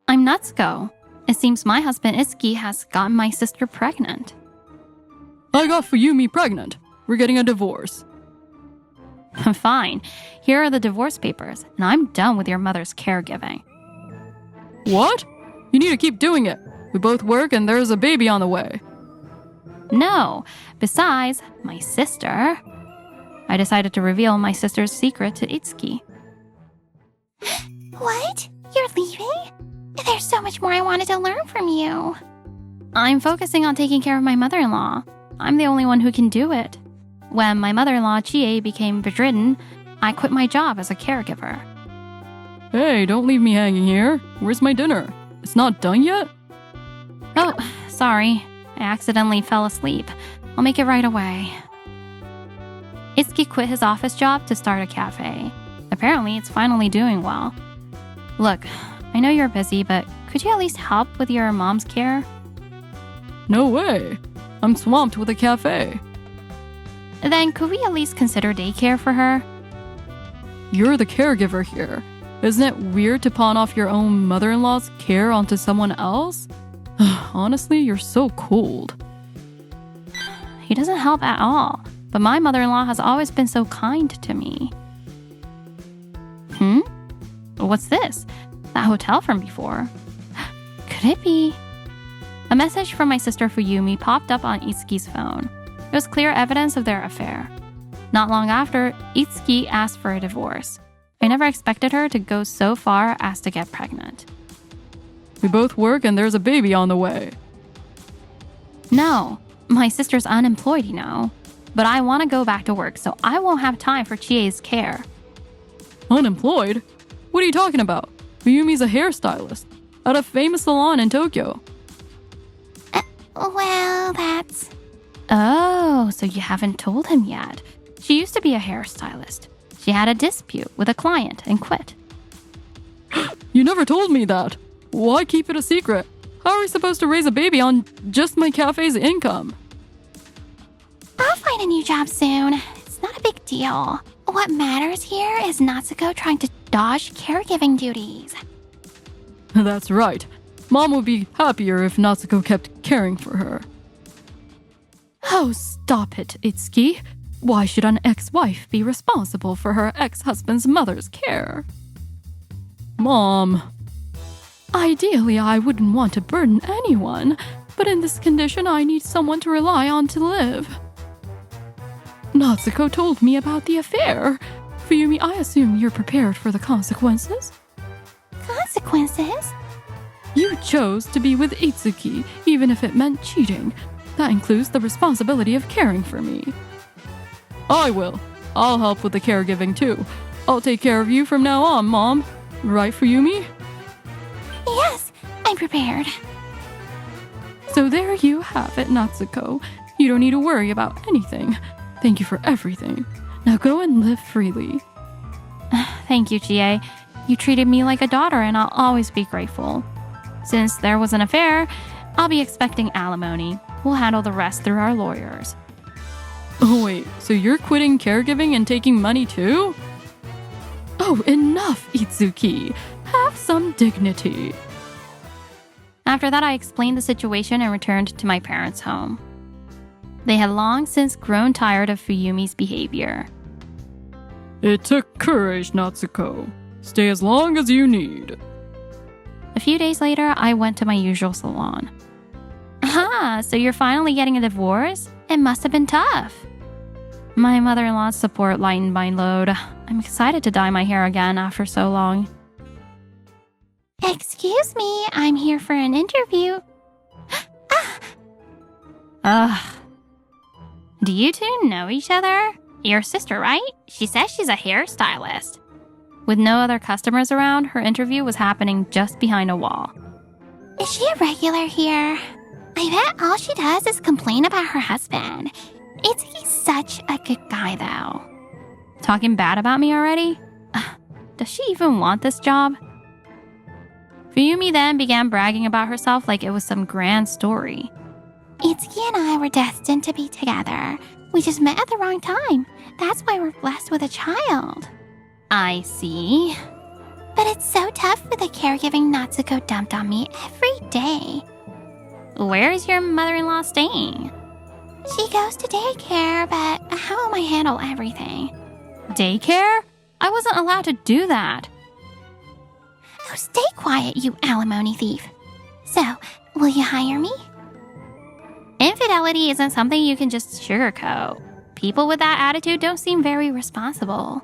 I'm Natsuko. It seems my husband Itsuki has gotten my sister pregnant. I got Fuyumi pregnant. We're getting a divorce. Fine. Here are the divorce papers, and I'm done with your mother's caregiving. What? You need to keep doing it. We both work and there's a baby on the way. No. Besides, my sister... I decided to reveal my sister's secret to Itsuki. What? You're leaving? There's so much more I wanted to learn from you. I'm focusing on taking care of my mother-in-law. I'm the only one who can do it. When my mother-in-law, Chie, became bedridden, I quit my job as a caregiver. Hey, don't leave me hanging here. Where's my dinner? It's not done yet? Oh, sorry. I accidentally fell asleep. I'll make it right away. Itsuki quit his office job to start a cafe. Apparently, it's finally doing well. Look, I know you're busy, but could you at least help with your mom's care? No way. I'm swamped with a cafe. Then could we at least consider daycare for her? You're the caregiver here. Isn't it weird to pawn off your own mother-in-law's care onto someone else? Honestly, you're so cold. He doesn't help at all, but my mother-in-law has always been so kind to me. What's this? That hotel from before. Could it be? A message from my sister Fuyumi popped up on Itsuki's phone. It was clear evidence of their affair. Not long after, Itsuki asked for a divorce. I never expected her to go so far as to get pregnant. We both work and there's a baby on the way. No, my sister's unemployed, you know. But I want to go back to work, so I won't have time for Chie's care. Unemployed? What are you talking about? Fuyumi's a hairstylist at a famous salon in Tokyo. Well, that's... Oh, so you haven't told him yet. She used to be a hairstylist. She had a dispute with a client and quit. You never told me that. Why keep it a secret? How are we supposed to raise a baby on just my cafe's income? I'll find a new job soon. It's not a big deal. What matters here is Natsuko trying to dodge caregiving duties. That's right. Mom would be happier if Natsuko kept caring for her. Oh, stop it, Itsuki. Why should an ex-wife be responsible for her ex-husband's mother's care? Mom. Ideally, I wouldn't want to burden anyone, but in this condition, I need someone to rely on to live. Natsuko told me about the affair. Fuyumi, I assume you're prepared for the consequences? Consequences? You chose to be with Itsuki, even if it meant cheating. That includes the responsibility of caring for me. I will. I'll help with the caregiving too. I'll take care of you from now on, Mom. Right, Fuyumi? Yes, I'm prepared. So there you have it, Natsuko. You don't need to worry about anything. Thank you for everything. Now go and live freely. Thank you, Chie. You treated me like a daughter and I'll always be grateful. Since there was an affair, I'll be expecting alimony. We'll handle the rest through our lawyers. Oh wait, so you're quitting caregiving and taking money too? Oh, enough, Itsuki. Have some dignity. After that, I explained the situation and returned to my parents' home. They had long since grown tired of Fuyumi's behavior. It took courage, Natsuko. Stay as long as you need. A few days later, I went to my usual salon. Ah, so you're finally getting a divorce? It must have been tough. My mother-in-law's support lightened my load. I'm excited to dye my hair again after so long. Excuse me, I'm here for an interview. Ugh. Do you two know each other? Your sister, right? She says she's a hairstylist. With no other customers around, her interview was happening just behind a wall. Is she a regular here? I bet all she does is complain about her husband. Itsuki's such a good guy, though. Talking bad about me already? Does she even want this job? Fuyumi then began bragging about herself like it was some grand story. Itsuki and I were destined to be together. We just met at the wrong time. That's why we're blessed with a child. I see. But it's so tough with the caregiving Natsuko dumped on me every day. Where's your mother-in-law staying? She goes to daycare, but how will I handle everything? Daycare? I wasn't allowed to do that. Oh, stay quiet, you alimony thief. So, will you hire me? Infidelity isn't something you can just sugarcoat. People with that attitude don't seem very responsible.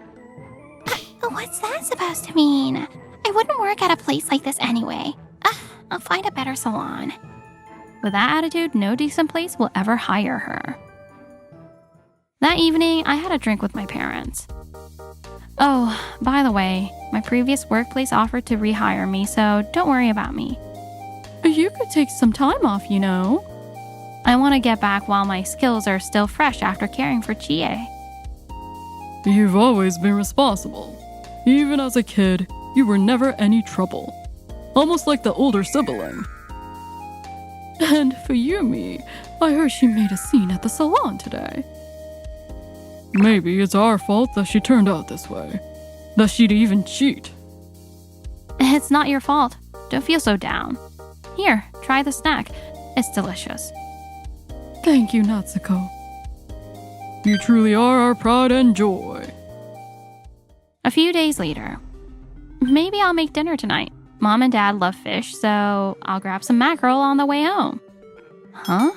What's that supposed to mean? I wouldn't work at a place like this anyway. I'll find a better salon. With that attitude, no decent place will ever hire her. That evening, I had a drink with my parents. Oh, by the way, my previous workplace offered to rehire me, so don't worry about me. You could take some time off, you know. I want to get back while my skills are still fresh after caring for Chie. You've always been responsible. Even as a kid, you were never any trouble. Almost like the older sibling. And Fuyumi, I heard she made a scene at the salon today. Maybe it's our fault that she turned out this way. That she'd even cheat. It's not your fault. Don't feel so down. Here, try the snack. It's delicious. Thank you, Natsuko. You truly are our pride and joy. A few days later. Maybe I'll make dinner tonight. Mom and Dad love fish, so I'll grab some mackerel on the way home. Huh?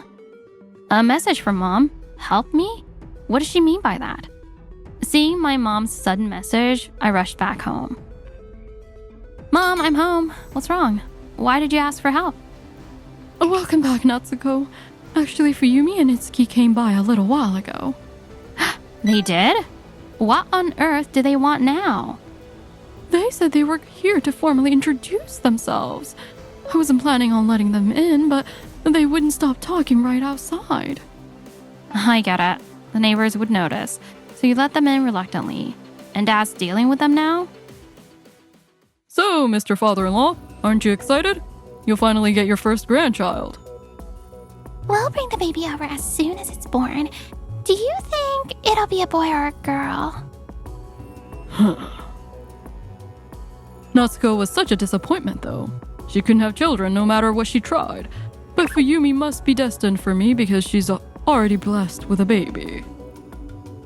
A message from Mom. Help me? What does she mean by that? Seeing my mom's sudden message, I rushed back home. Mom, I'm home. What's wrong? Why did you ask for help? Welcome back, Natsuko. Actually, Fuyumi and Itsuki came by a little while ago. They did? What on earth do they want now? They said they were here to formally introduce themselves. I wasn't planning on letting them in, but they wouldn't stop talking right outside. I get it. The neighbors would notice, so you let them in reluctantly. And Dad's dealing with them now? So, Mr. Father-in-law, aren't you excited? You'll finally get your first grandchild. We'll bring the baby over as soon as it's born. Do you think it'll be a boy or a girl? Natsuko was such a disappointment, though. She couldn't have children no matter what she tried. But Fuyumi must be destined for me because she's already blessed with a baby.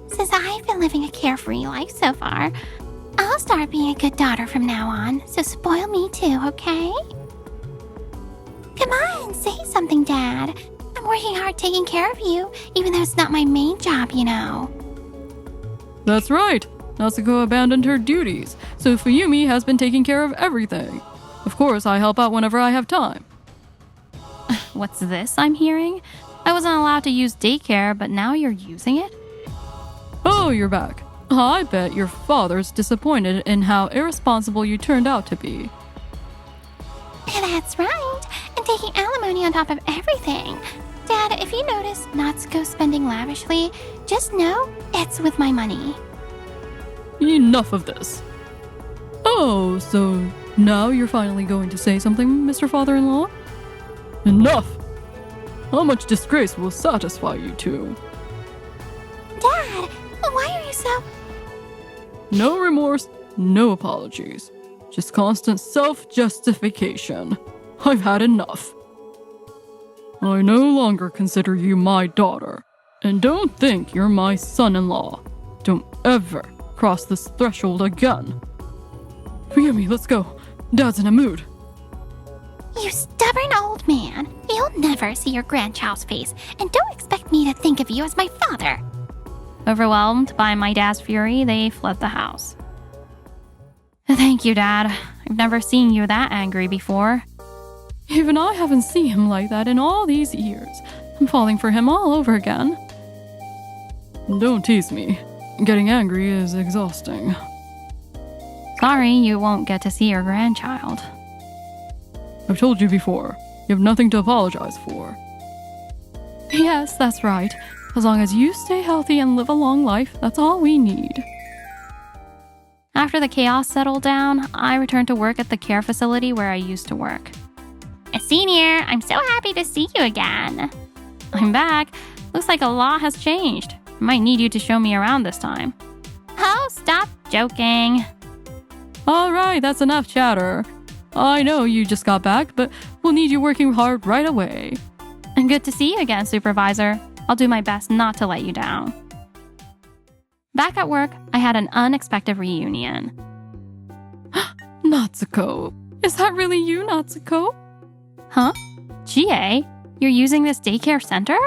Since I've been living a carefree life so far, I'll start being a good daughter from now on, so spoil me too, okay? Come on, say something, Dad. I'm working hard taking care of you, even though it's not my main job, you know. That's right. Natsuko abandoned her duties, so Fuyumi has been taking care of everything. Of course, I help out whenever I have time. What's this I'm hearing? I wasn't allowed to use daycare, but now you're using it? Oh, you're back. I bet your father's disappointed in how irresponsible you turned out to be. That's right. And taking alimony on top of everything. Dad, if you notice Natsuko spending lavishly, just know it's with my money. Enough of this. Oh, so now you're finally going to say something, Mr. Father-in-law? Enough! How much disgrace will satisfy you two? Dad, why are you so... No remorse, no apologies. Just constant self-justification. I've had enough. I no longer consider you my daughter. And don't think you're my son-in-law. Don't ever cross this threshold again. Fuyumi, let's go. Dad's in a mood. You stubborn old man. You'll never see your grandchild's face, and don't expect me to think of you as my father. Overwhelmed by my dad's fury, they fled the house. Thank you, Dad. I've never seen you that angry before. Even I haven't seen him like that in all these years. I'm falling for him all over again. Don't tease me. Getting angry is exhausting. Sorry, you won't get to see your grandchild. I've told you before, you have nothing to apologize for. Yes, that's right. As long as you stay healthy and live a long life, that's all we need. After the chaos settled down, I returned to work at the care facility where I used to work. Senior, I'm so happy to see you again. I'm back. Looks like a lot has changed. Might need you to show me around this time. Oh, stop joking. All right, that's enough chatter. I know you just got back, but we'll need you working hard right away. And good to see you again, Supervisor. I'll do my best not to let you down. Back at work, I had an unexpected reunion. Natsuko. Is that really you, Natsuko? Huh? GA? You're using this daycare center?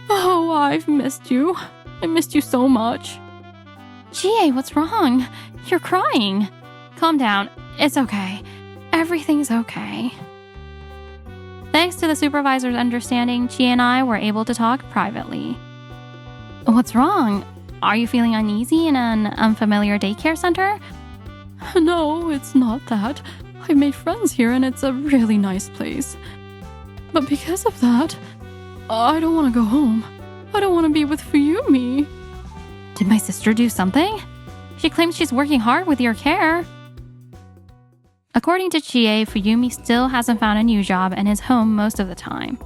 Oh, I've missed you. I missed you so much. GA, what's wrong? You're crying. Calm down. It's okay. Everything's okay. Thanks to the supervisor's understanding, Chi and I were able to talk privately. What's wrong? Are you feeling uneasy in an unfamiliar daycare center? No, it's not that. I've made friends here and it's a really nice place. But because of that, I don't want to go home. I don't want to be with Fuyumi. Did my sister do something? She claims she's working hard with your care. According to Chie, Fuyumi still hasn't found a new job and is home most of the time.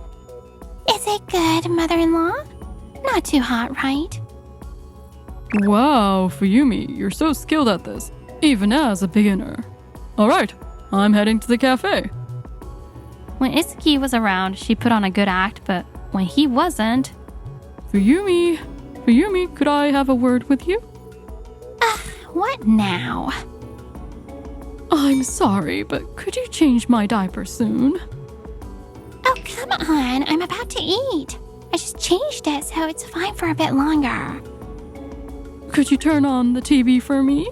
Is it good, mother-in-law? Not too hot, right? Wow, Fuyumi, you're so skilled at this, even as a beginner. All right, I'm heading to the cafe. When Itsuki was around, she put on a good act, but when he wasn't... Fuyumi, could I have a word with you? What now? I'm sorry, but could you change my diaper soon? Oh, come on. I'm about to eat. I just changed it, so it's fine for a bit longer. Could you turn on the TV for me?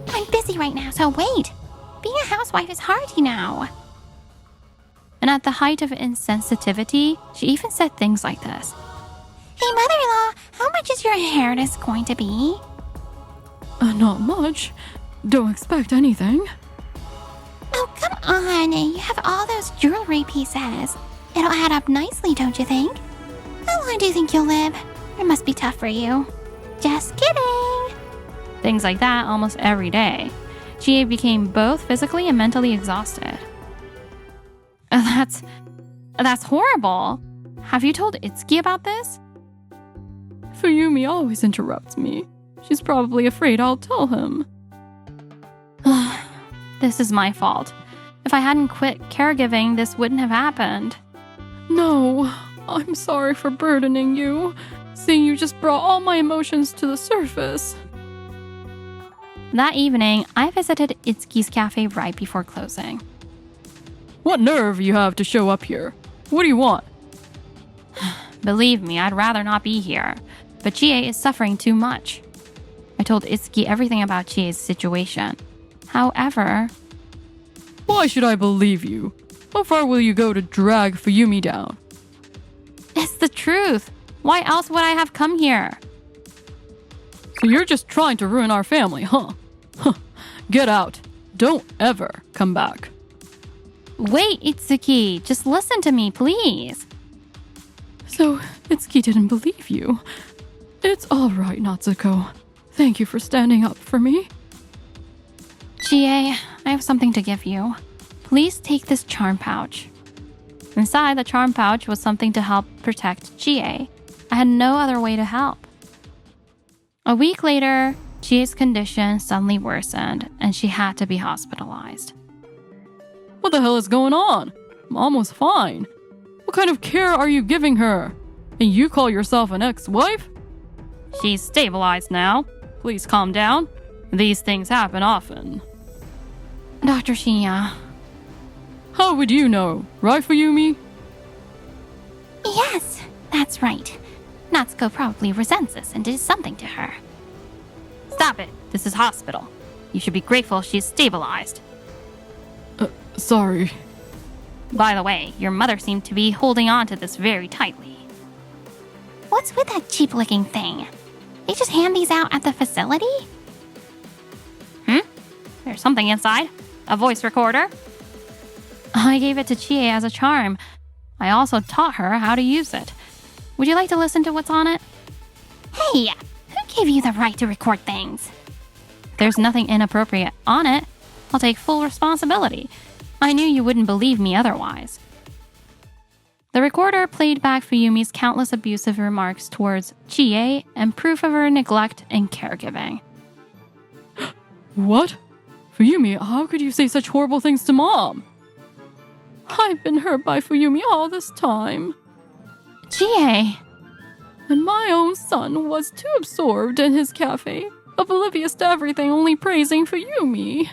I'm busy right now, so wait. Being a housewife is hard, you know. And at the height of insensitivity, she even said things like this. Hey, mother-in-law, how much is your inheritance going to be? Not much. Don't expect anything. Oh, come on. You have all those jewelry pieces. It'll add up nicely, don't you think? How long do you think you'll live? It must be tough for you. Just kidding. Things like that almost every day. Chie became both physically and mentally exhausted. That's horrible. Have you told Itsuki about this? Fuyumi always interrupts me. She's probably afraid I'll tell him. This is my fault. If I hadn't quit caregiving, this wouldn't have happened. No, I'm sorry for burdening you. Seeing you just brought all my emotions to the surface. That evening, I visited Itsuki's cafe right before closing. What nerve you have to show up here? What do you want? Believe me, I'd rather not be here. But Chie is suffering too much. I told Itsuki everything about Chie's situation. However... Why should I believe you? How far will you go to drag Fuyumi down? It's the truth. Why else would I have come here? So you're just trying to ruin our family, huh? Get out. Don't ever come back. Wait, Itsuki. Just listen to me, please. So, Itsuki didn't believe you. It's all right, Natsuko. Thank you for standing up for me. Chie, I have something to give you. Please take this charm pouch. Inside the charm pouch was something to help protect Chie. I had no other way to help. A week later, Chie's condition suddenly worsened and she had to be hospitalized. What the hell is going on? Mom was fine. What kind of care are you giving her? And you call yourself an ex-wife? She's stabilized now. Please calm down. These things happen often. Dr. Shinya. How would you know, right, Fuyumi? Yes, that's right. Natsuko probably resents us and did something to her. Stop it. This is hospital. You should be grateful she's stabilized. Sorry. By the way, your mother seemed to be holding on to this very tightly. What's with that cheap-looking thing? They just hand these out at the facility? There's something inside. A voice recorder. I gave it to Chie as a charm. I also taught her how to use it. Would you like to listen to what's on it? Hey, who gave you the right to record things? There's nothing inappropriate on it. I'll take full responsibility. I knew you wouldn't believe me otherwise. The recorder played back Fuyumi's countless abusive remarks towards Chie and proof of her neglect and caregiving. What? Fuyumi, how could you say such horrible things to Mom? I've been hurt by Fuyumi all this time. Chie! And my own son was too absorbed in his cafe, oblivious to everything, only praising Fuyumi.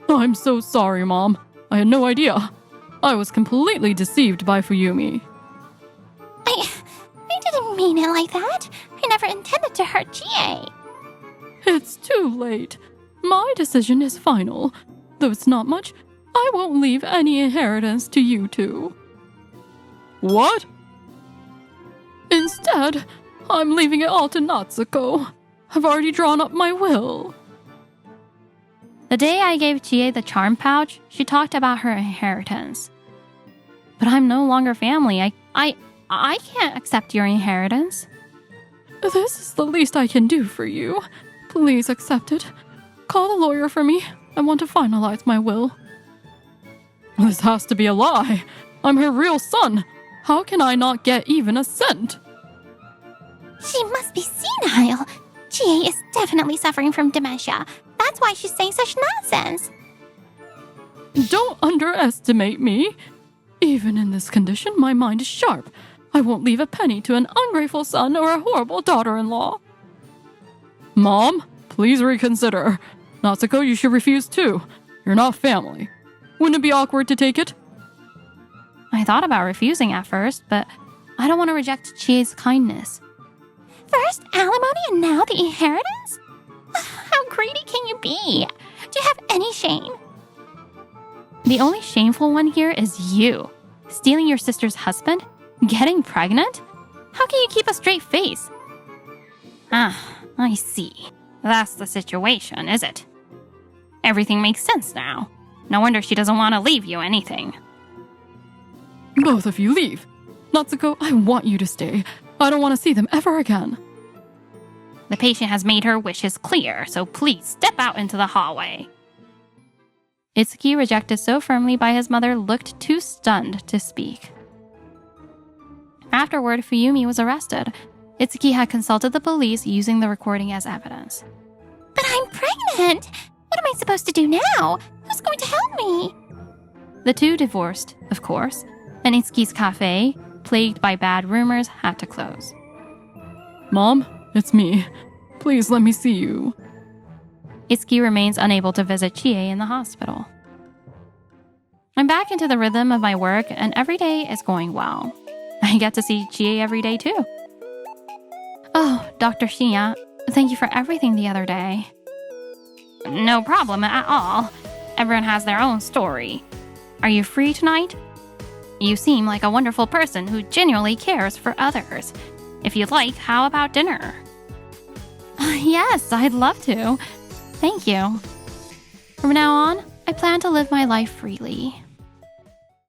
I'm so sorry, Mom. I had no idea. I was completely deceived by Fuyumi. I didn't mean it like that. I never intended to hurt Chie. It's too late. My decision is final. Though it's not much, I won't leave any inheritance to you two. What? Instead, I'm leaving it all to Natsuko. I've already drawn up my will. The day I gave Chie the charm pouch, she talked about her inheritance. But I'm no longer family. I can't accept your inheritance. This is the least I can do for you. Please accept it. Call the lawyer for me. I want to finalize my will. This has to be a lie. I'm her real son. How can I not get even a cent? She must be senile. Chie is definitely suffering from dementia. That's why she's saying such nonsense. Don't underestimate me. Even in this condition, my mind is sharp. I won't leave a penny to an ungrateful son or a horrible daughter-in-law. Mom, please reconsider. Natsuko, you should refuse too. You're not family. Wouldn't it be awkward to take it? I thought about refusing at first, but I don't want to reject Chie's kindness. First alimony and now the inheritance? How greedy can you be? Do you have any shame? The only shameful one here is you. Stealing your sister's husband? Getting pregnant? How can you keep a straight face? I see. That's the situation, is it? Everything makes sense now. No wonder she doesn't want to leave you anything. Both of you leave. Natsuko, I want you to stay. I don't want to see them ever again. The patient has made her wishes clear, so please step out into the hallway. Itsuki, rejected so firmly by his mother, looked too stunned to speak. Afterward, Fuyumi was arrested. Itsuki had consulted the police using the recording as evidence. But I'm pregnant! What am I supposed to do now? Who's going to help me? The two divorced, of course, and Itsuki's cafe, plagued by bad rumors, had to close. Mom, it's me. Please let me see you. Itsuki remains unable to visit Chie in the hospital. I'm back into the rhythm of my work, and every day is going well. I get to see Chie every day, too. Oh, Dr. Shinya, thank you for everything the other day. No problem at all. Everyone has their own story. Are you free tonight? You seem like a wonderful person who genuinely cares for others. If you'd like, how about dinner? Yes, I'd love to. Thank you. From now on, I plan to live my life freely.